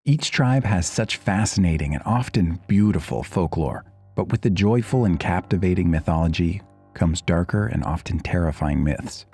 Each tribe has such fascinating and often beautiful folklore, but with the joyful and captivating mythology comes darker and often terrifying myths.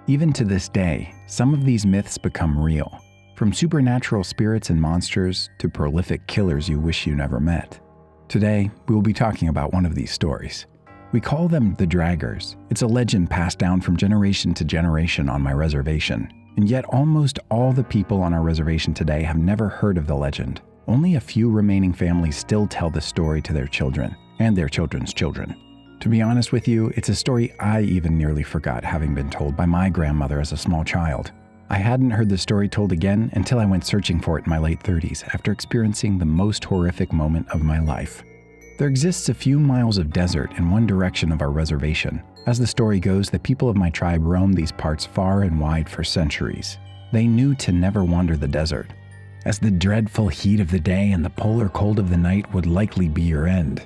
Even to this day, some of these myths become real, from supernatural spirits and monsters to prolific killers you wish you never met. Today, we will be talking about one of these stories. We call them the Draggers. It's a legend passed down from generation to generation on my reservation, and yet almost all the people on our reservation today have never heard of the legend. Only a few remaining families still tell the story to their children and their children's children. To be honest with you, it's a story I even nearly forgot having been told by my grandmother as a small child. I hadn't heard the story told again until I went searching for it in my late 30s after experiencing the most horrific moment of my life. There exists a few miles of desert in one direction of our reservation. As the story goes, the people of my tribe roamed these parts far and wide for centuries. They knew to never wander the desert, as the dreadful heat of the day and the polar cold of the night would likely be your end.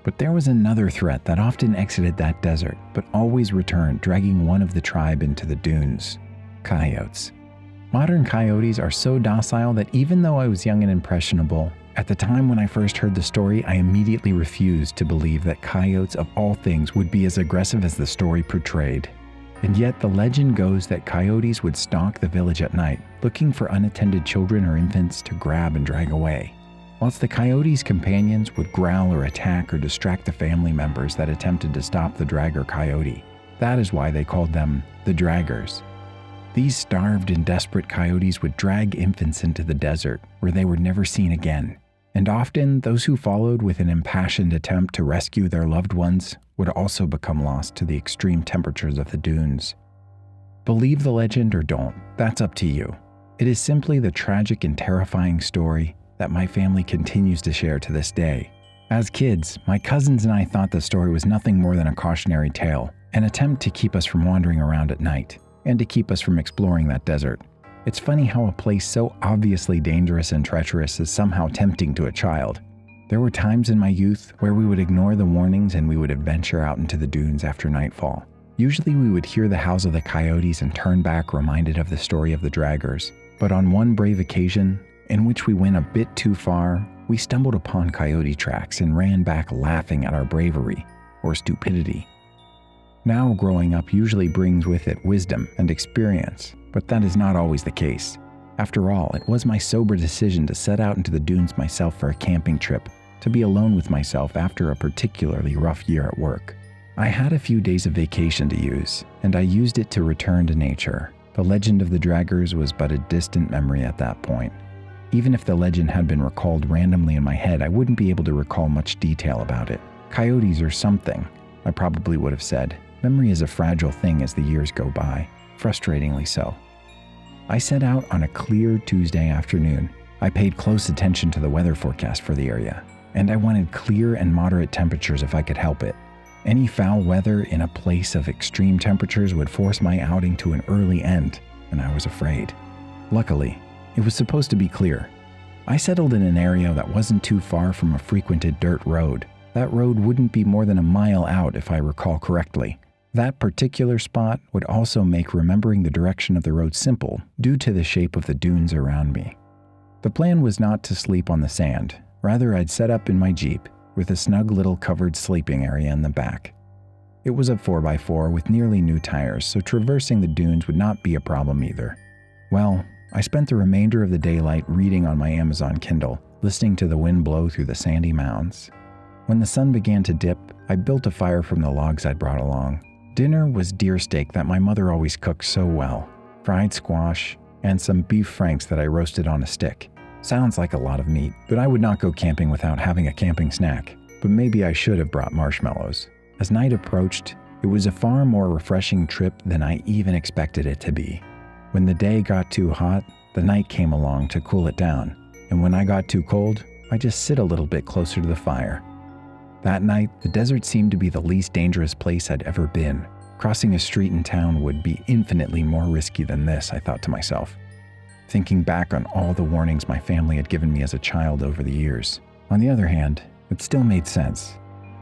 But there was another threat that often exited that desert, but always returned, dragging one of the tribe into the dunes: coyotes. Modern coyotes are so docile that even though I was young and impressionable, at the time when I first heard the story, I immediately refused to believe that coyotes of all things would be as aggressive as the story portrayed. And yet the legend goes that coyotes would stalk the village at night, looking for unattended children or infants to grab and drag away, whilst the coyotes' companions would growl or attack or distract the family members that attempted to stop the dragger coyote. That is why they called them the Draggers. These starved and desperate coyotes would drag infants into the desert, where they were never seen again. And often, those who followed with an impassioned attempt to rescue their loved ones would also become lost to the extreme temperatures of the dunes. Believe the legend or don't, that's up to you. It is simply the tragic and terrifying story that my family continues to share to this day. As kids, my cousins and I thought the story was nothing more than a cautionary tale, an attempt to keep us from wandering around at night, and to keep us from exploring that desert. It's funny how a place so obviously dangerous and treacherous is somehow tempting to a child. There were times in my youth where we would ignore the warnings and we would adventure out into the dunes after nightfall. Usually we would hear the howls of the coyotes and turn back reminded of the story of the Draggers. But on one brave occasion, in which we went a bit too far, we stumbled upon coyote tracks and ran back laughing at our bravery or stupidity. Now, growing up usually brings with it wisdom and experience, but that is not always the case. After all, it was my sober decision to set out into the dunes myself for a camping trip, to be alone with myself after a particularly rough year at work. I had a few days of vacation to use, and I used it to return to nature. The legend of the Draggers was but a distant memory at that point. Even if the legend had been recalled randomly in my head, I wouldn't be able to recall much detail about it. Coyotes or something, I probably would have said. Memory is a fragile thing as the years go by, frustratingly so. I set out on a clear Tuesday afternoon. I paid close attention to the weather forecast for the area, and I wanted clear and moderate temperatures if I could help it. Any foul weather in a place of extreme temperatures would force my outing to an early end, and I was afraid. Luckily, it was supposed to be clear. I settled in an area that wasn't too far from a frequented dirt road. That road wouldn't be more than a mile out if I recall correctly. That particular spot would also make remembering the direction of the road simple due to the shape of the dunes around me. The plan was not to sleep on the sand. Rather, I'd set up in my Jeep with a snug little covered sleeping area in the back. It was a 4x4 with nearly new tires, so traversing the dunes would not be a problem either. Well, I spent the remainder of the daylight reading on my Amazon Kindle, listening to the wind blow through the sandy mounds. When the sun began to dip, I built a fire from the logs I'd brought along. Dinner was deer steak that my mother always cooked so well, fried squash, and some beef franks that I roasted on a stick. Sounds like a lot of meat, but I would not go camping without having a camping snack. But maybe I should have brought marshmallows. As night approached, it was a far more refreshing trip than I even expected it to be. When the day got too hot, the night came along to cool it down, and when I got too cold, I just sit a little bit closer to the fire. That night, the desert seemed to be the least dangerous place I'd ever been. Crossing a street in town would be infinitely more risky than this, I thought to myself, thinking back on all the warnings my family had given me as a child over the years. On the other hand, it still made sense.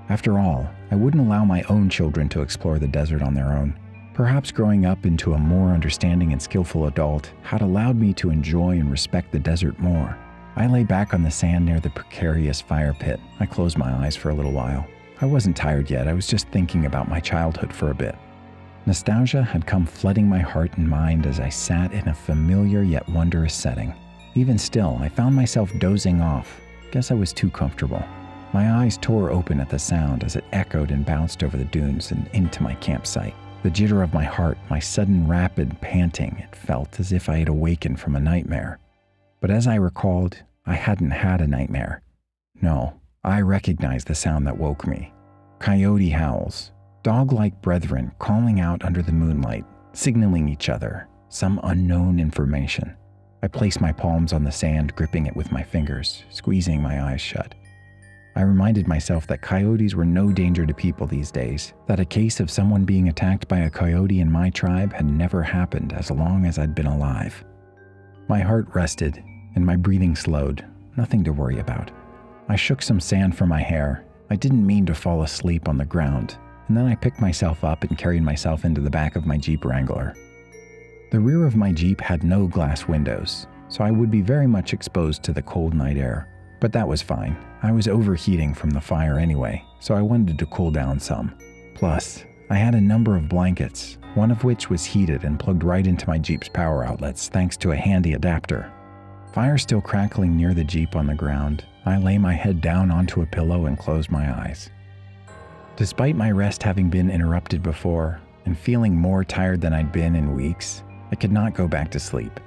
After all, I wouldn't allow my own children to explore the desert on their own. Perhaps growing up into a more understanding and skillful adult had allowed me to enjoy and respect the desert more. I lay back on the sand near the precarious fire pit. I closed my eyes for a little while. I wasn't tired yet. I was just thinking about my childhood for a bit. Nostalgia had come flooding my heart and mind as I sat in a familiar yet wondrous setting. Even still, I found myself dozing off. Guess I was too comfortable. My eyes tore open at the sound as it echoed and bounced over the dunes and into my campsite. The jitter of my heart, my sudden rapid panting, it felt as if I had awakened from a nightmare. But as I recalled, I hadn't had a nightmare. No, I recognized the sound that woke me. Coyote howls, dog-like brethren calling out under the moonlight, signaling each other some unknown information. I placed my palms on the sand, gripping it with my fingers, squeezing my eyes shut. I reminded myself that coyotes were no danger to people these days, that a case of someone being attacked by a coyote in my tribe had never happened as long as I'd been alive. My heart rested, and my breathing slowed. Nothing to worry about. I shook some sand from my hair. I didn't mean to fall asleep on the ground, and then I picked myself up and carried myself into the back of my Jeep Wrangler. The rear of my Jeep had no glass windows, so I would be very much exposed to the cold night air. But that was fine. I was overheating from the fire anyway, so I wanted to cool down some. Plus, I had a number of blankets, one of which was heated and plugged right into my Jeep's power outlets thanks to a handy adapter. Fire still crackling near the Jeep on the ground, I lay my head down onto a pillow and closed my eyes. Despite my rest having been interrupted before, and feeling more tired than I'd been in weeks, I could not go back to sleep.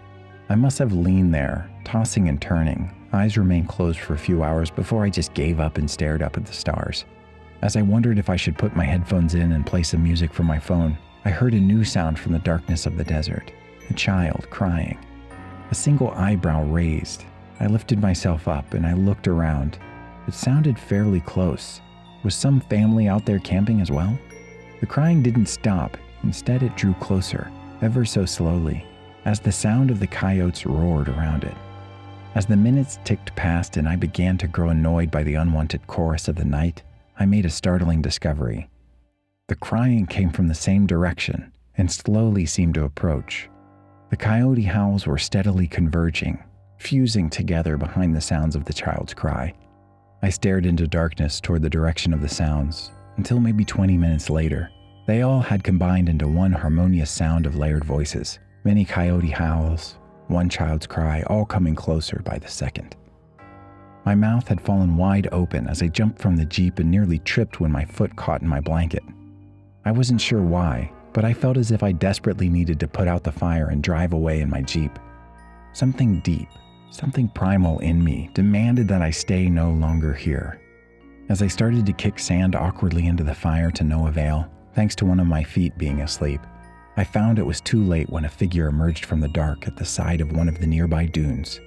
I must have leaned there, tossing and turning. Eyes remained closed for a few hours before I just gave up and stared up at the stars. As I wondered if I should put my headphones in and play some music from my phone, I heard a new sound from the darkness of the desert. A child crying. A single eyebrow raised. I lifted myself up and I looked around. It sounded fairly close. Was some family out there camping as well? The crying didn't stop. Instead, it drew closer, ever so slowly, as the sound of the coyotes roared around it. As the minutes ticked past and I began to grow annoyed by the unwanted chorus of the night, I made a startling discovery. The crying came from the same direction and slowly seemed to approach. The coyote howls were steadily converging, fusing together behind the sounds of the child's cry. I stared into darkness toward the direction of the sounds until maybe 20 minutes later. They all had combined into one harmonious sound of layered voices. Many coyote howls, one child's cry, all coming closer by the second. My mouth had fallen wide open as I jumped from the Jeep and nearly tripped when my foot caught in my blanket. I wasn't sure why, but I felt as if I desperately needed to put out the fire and drive away in my Jeep. Something deep, something primal in me demanded that I stay no longer here. As I started to kick sand awkwardly into the fire to no avail, thanks to one of my feet being asleep, I found it was too late when a figure emerged from the dark at the side of one of the nearby dunes.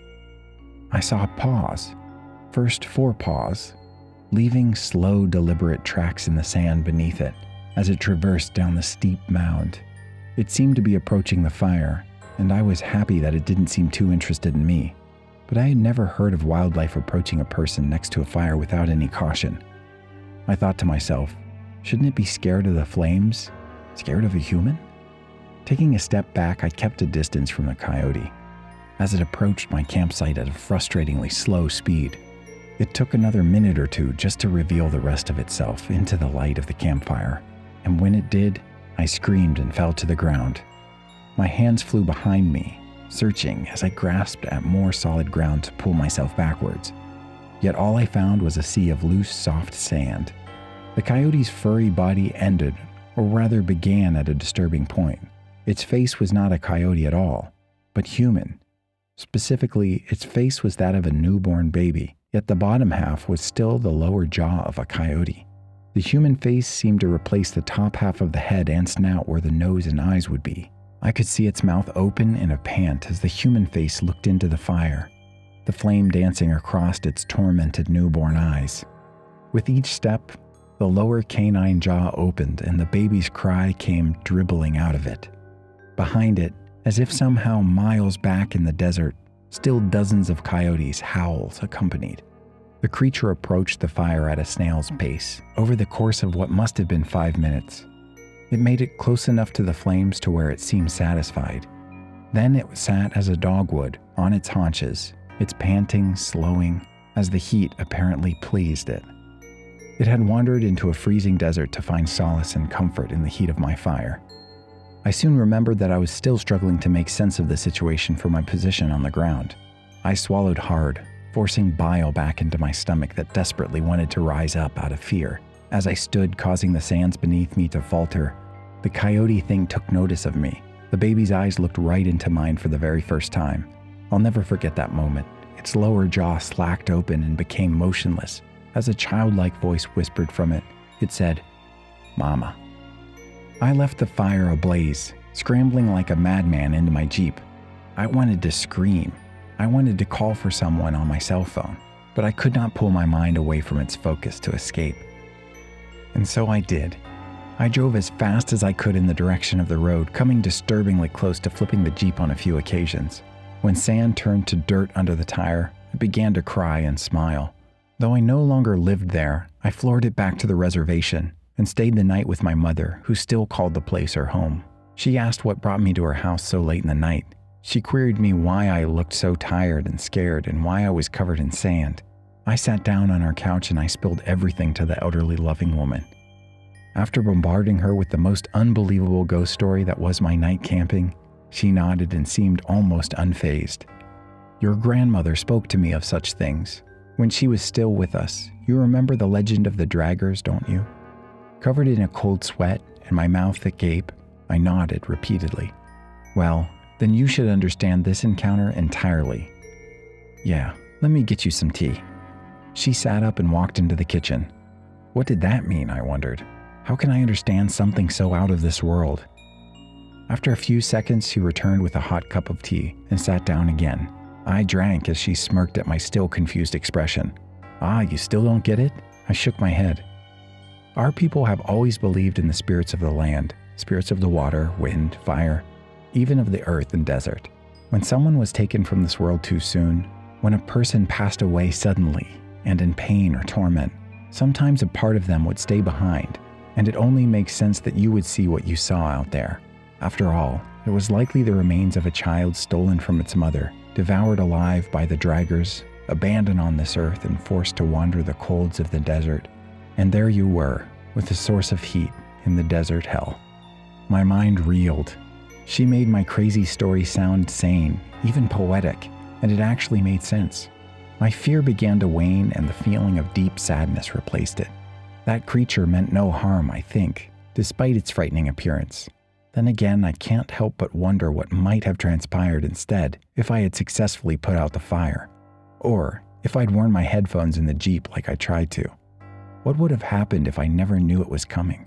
I saw paws, first 4 paws, leaving slow, deliberate tracks in the sand beneath it as it traversed down the steep mound. It seemed to be approaching the fire, and I was happy that it didn't seem too interested in me. But I had never heard of wildlife approaching a person next to a fire without any caution. I thought to myself, shouldn't it be scared of the flames? Scared of a human? Taking a step back, I kept a distance from the coyote. As it approached my campsite at a frustratingly slow speed, it took another minute or two just to reveal the rest of itself into the light of the campfire. And when it did, I screamed and fell to the ground. My hands flew behind me, searching as I grasped at more solid ground to pull myself backwards. Yet all I found was a sea of loose, soft sand. The coyote's furry body ended, or rather began at a disturbing point. Its face was not a coyote at all, but human. Specifically, its face was that of a newborn baby, yet the bottom half was still the lower jaw of a coyote. The human face seemed to replace the top half of the head and snout where the nose and eyes would be. I could see its mouth open in a pant as the human face looked into the fire, the flame dancing across its tormented newborn eyes. With each step, the lower canine jaw opened and the baby's cry came dribbling out of it. Behind it, as if somehow miles back in the desert, still dozens of coyotes' howls accompanied. The creature approached the fire at a snail's pace, over the course of what must have been 5 minutes. It made it close enough to the flames to where it seemed satisfied. Then it sat as a dog would, on its haunches, its panting slowing as the heat apparently pleased it. It had wandered into a freezing desert to find solace and comfort in the heat of my fire. I soon remembered that I was still struggling to make sense of the situation from my position on the ground. I swallowed hard, forcing bile back into my stomach that desperately wanted to rise up out of fear. As I stood, causing the sands beneath me to falter, the coyote thing took notice of me. The baby's eyes looked right into mine for the very first time. I'll never forget that moment. Its lower jaw slacked open and became motionless. As a childlike voice whispered from it, it said, "Mama." I left the fire ablaze, scrambling like a madman into my Jeep. I wanted to scream. I wanted to call for someone on my cell phone, but I could not pull my mind away from its focus to escape. And so I did. I drove as fast as I could in the direction of the road, coming disturbingly close to flipping the Jeep on a few occasions. When sand turned to dirt under the tire, I began to cry and smile. Though I no longer lived there, I floored it back to the reservation and stayed the night with my mother, who still called the place her home. She asked what brought me to her house so late in the night. She queried me why I looked so tired and scared and why I was covered in sand. I sat down on our couch and I spilled everything to the elderly loving woman. After bombarding her with the most unbelievable ghost story that was my night camping, she nodded and seemed almost unfazed. "Your grandmother spoke to me of such things. When she was still with us, you remember the legend of the draggers, don't you?" Covered in a cold sweat and my mouth agape, I nodded repeatedly. "Well, then you should understand this encounter entirely. Yeah, let me get you some tea." She sat up and walked into the kitchen. What did that mean, I wondered? How can I understand something so out of this world? After a few seconds, she returned with a hot cup of tea and sat down again. I drank as she smirked at my still confused expression. "Ah, you still don't get it?" I shook my head. Our people have always believed in the spirits of the land, spirits of the water, wind, fire, even of the earth and desert. When someone was taken from this world too soon, when a person passed away suddenly and in pain or torment, sometimes a part of them would stay behind, and it only makes sense that you would see what you saw out there. After all, it was likely the remains of a child stolen from its mother, devoured alive by the draggers, abandoned on this earth and forced to wander the colds of the desert. And there you were, with the source of heat in the desert hell. My mind reeled. She made my crazy story sound sane, even poetic, and it actually made sense. My fear began to wane and the feeling of deep sadness replaced it. That creature meant no harm, I think, despite its frightening appearance. Then again, I can't help but wonder what might have transpired instead if I had successfully put out the fire. Or if I'd worn my headphones in the Jeep like I tried to. What would have happened if I never knew it was coming?